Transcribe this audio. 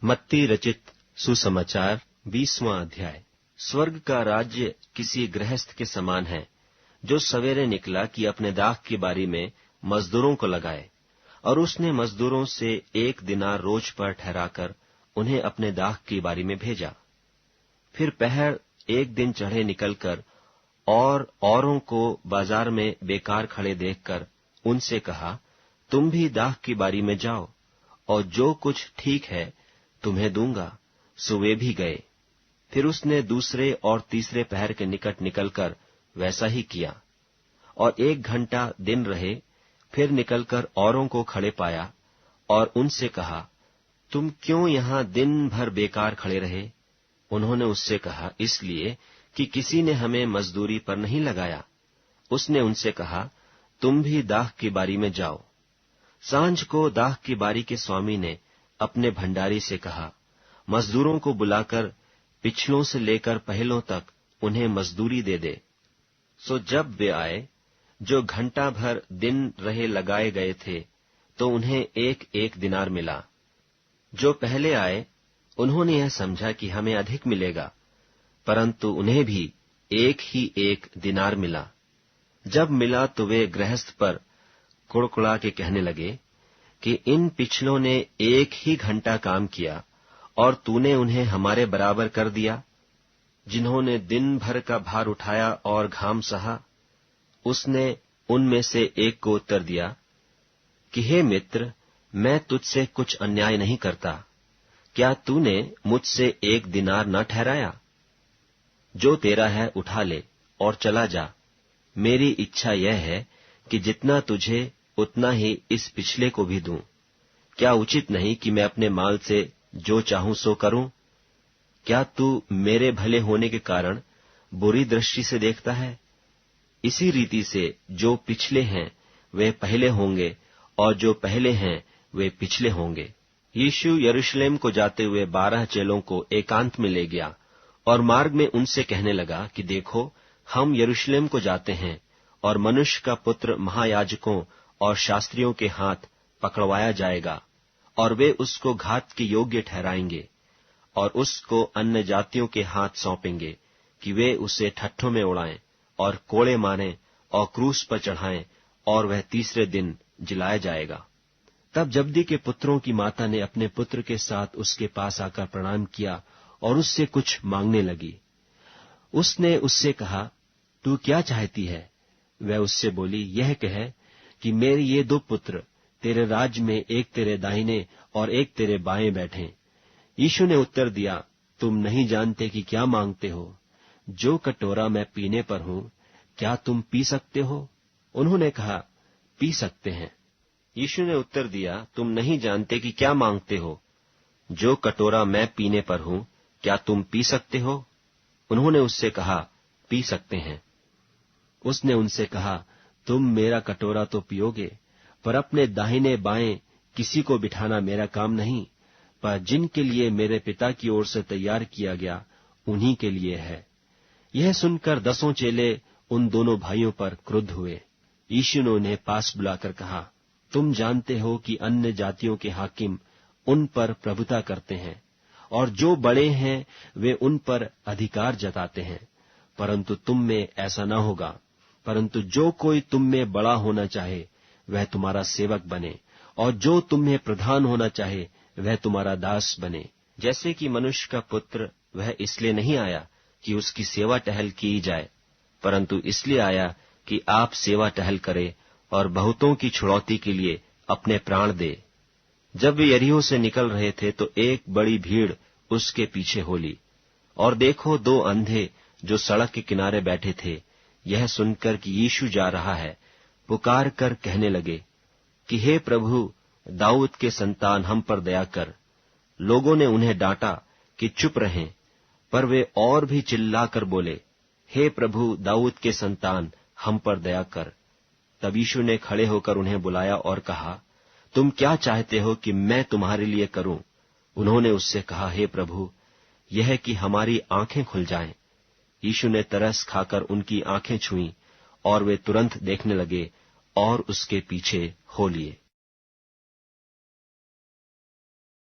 मत्ती रचित सुसमाचार 20वां अध्याय। स्वर्ग का राज्य किसी गृहस्थ के समान है, जो सवेरे निकला कि अपने दाख की बारी में मजदूरों को लगाए, और उसने मजदूरों से 1 दिनार रोज पर ठहराकर उन्हें अपने दाख की बारी में भेजा। फिर पहर 1 दिन चढ़े निकलकर और औरों को बाजार में बेकार खड़े देखकर उनसे कहा, तुम भी दाख की बारी में जाओ, और जो कुछ ठीक है तुम्हें दूंगा। सो वे भी गए। फिर उसने दूसरे और तीसरे पहर के निकट निकलकर वैसा ही किया, और 1 घंटा दिन रहे। फिर निकलकर औरों को खड़े पाया और उनसे कहा, तुम क्यों यहां दिन भर बेकार खड़े रहे? उन्होंने उससे कहा, इसलिए कि किसी ने हमें मजदूरी पर नहीं लगाया। उसने उनसे कहा, तुम भी दाख की बारी में जाओ। सांझ को दाख की बारी के स्वामी ने अपने भंडारी से कहा, मजदूरों को बुलाकर पिछलों से लेकर पहलों तक उन्हें मजदूरी दे दे। सो जब वे आए, जो घंटा भर दिन रहे लगाए गए थे, तो उन्हें 1-1 दिनार मिला। जो पहले आए, उन्होंने यह समझा कि हमें अधिक मिलेगा, परंतु उन्हें भी 1 दिनार मिला। जब मिला तो वे गृहस्थ पर कुड़कुड़ा के कहने लगे कि इन पिछलों ने 1 घंटा काम किया, और तूने उन्हें हमारे बराबर कर दिया, जिन्होंने दिन भर का भार उठाया और घाम सहा। उसने उनमें से एक को उत्तर दिया कि हे मित्र, मैं तुझसे कुछ अन्याय नहीं करता। क्या तूने मुझसे 1 दिनार न ठहराया? जो तेरा है उठा ले और चला जा। मेरी इच्छा यह है कि जितना तुझे उतना ही इस पिछले को भी दूं। क्या उचित नहीं कि मैं अपने माल से जो चाहूं सो करूं? क्या तू मेरे भले होने के कारण बुरी दृष्टि से देखता है? इसी रीति से जो पिछले हैं वे पहले होंगे, और जो पहले हैं वे पिछले होंगे। यीशु यरूशलेम को जाते हुए 12 चेलों को एकांत में ले गया, और मार्ग में उनसे कहने लगा कि देखो, हम यरूशलेम को जाते हैं, और मनुष्य का पुत्र महायाजकों और शास्त्रियों के हाथ पकड़वाया जाएगा, और वे उसको घात के योग्य ठहराएंगे, और उसको अन्य जातियों के हाथ सौंपेंगे कि वे उसे ठट्ठों में उड़ाएं और कोड़े मारें और क्रूस पर चढ़ाएं, और वह तीसरे दिन जिलाया जाएगा। तब जब्दी के पुत्रों की माता ने अपने पुत्र के साथ उसके पास आकर प्रणाम किया और उससे कुछ मांगने लगी। उसने उससे कहा, तू क्या चाहती है? वह उससे बोली, यह कह कि मेरे ये 2 पुत्र तेरे राज्य में एक तेरे दाहिने और एक तेरे बाएं बैठें। यीशु ने उत्तर दिया, तुम नहीं जानते कि क्या मांगते हो। जो कटोरा मैं पीने पर हूं, क्या तुम पी सकते हो? उन्होंने कहा, पी सकते हैं। यीशु ने उत्तर दिया, तुम नहीं जानते कि क्या मांगते हो। जो कटोरा मैं पीने पर हूं, क्या तुम पी सकते हो? उन्होंने उससे कहा, पी सकते हैं। उसने उनसे कहा, तुम मेरा कटोरा तो पियोगे, पर अपने दाहिने बाएं किसी को बिठाना मेरा काम नहीं, पर जिनके लिए मेरे पिता की ओर से तैयार किया गया उन्हीं के लिए है। यह सुनकर 10 चेले उन दोनों भाइयों पर क्रुद्ध हुए। यीशु ने उन्हें पास बुलाकर कहा, तुम जानते हो कि अन्य जातियों के हाकिम उन पर प्रभुता करते हैं, और जो बड़े हैं वे उन पर अधिकार जताते हैं, परंतु तुम में ऐसा न होगा। परंतु जो कोई तुम में बड़ा होना चाहे वह तुम्हारा सेवक बने, और जो तुम्हें प्रधान होना चाहे वह तुम्हारा दास बने। जैसे कि मनुष्य का पुत्र वह इसलिए नहीं आया कि उसकी सेवा टहल की जाए, परंतु इसलिए आया कि आप सेवा टहल करे और बहुतों की छुड़ौती के लिए अपने प्राण दे। जब वे यरीहो से निकल रहे थे तो एक बड़ी भीड़ उसके पीछे हो ली, और देखो 2 अंधे जो सड़क के किनारे बैठे थे, यह सुनकर कि यीशु जा रहा है, पुकार कर कहने लगे कि हे प्रभु, दाऊद के संतान हम पर दया कर। लोगों ने उन्हें डांटा कि चुप रहें, पर वे और भी चिल्लाकर बोले, हे प्रभु, दाऊद के संतान हम पर दया कर। तब यीशु ने खड़े होकर उन्हें बुलाया और कहा, तुम क्या चाहते हो कि मैं तुम्हारे लिए करूं? उन्होंने उससे कहा, हे प्रभु, यह कि हमारी आंखें खुल जाएं। यीशु ने तरस खाकर उनकी आंखें छुईं, और वे तुरंत देखने लगे और उसके पीछे हो लिए।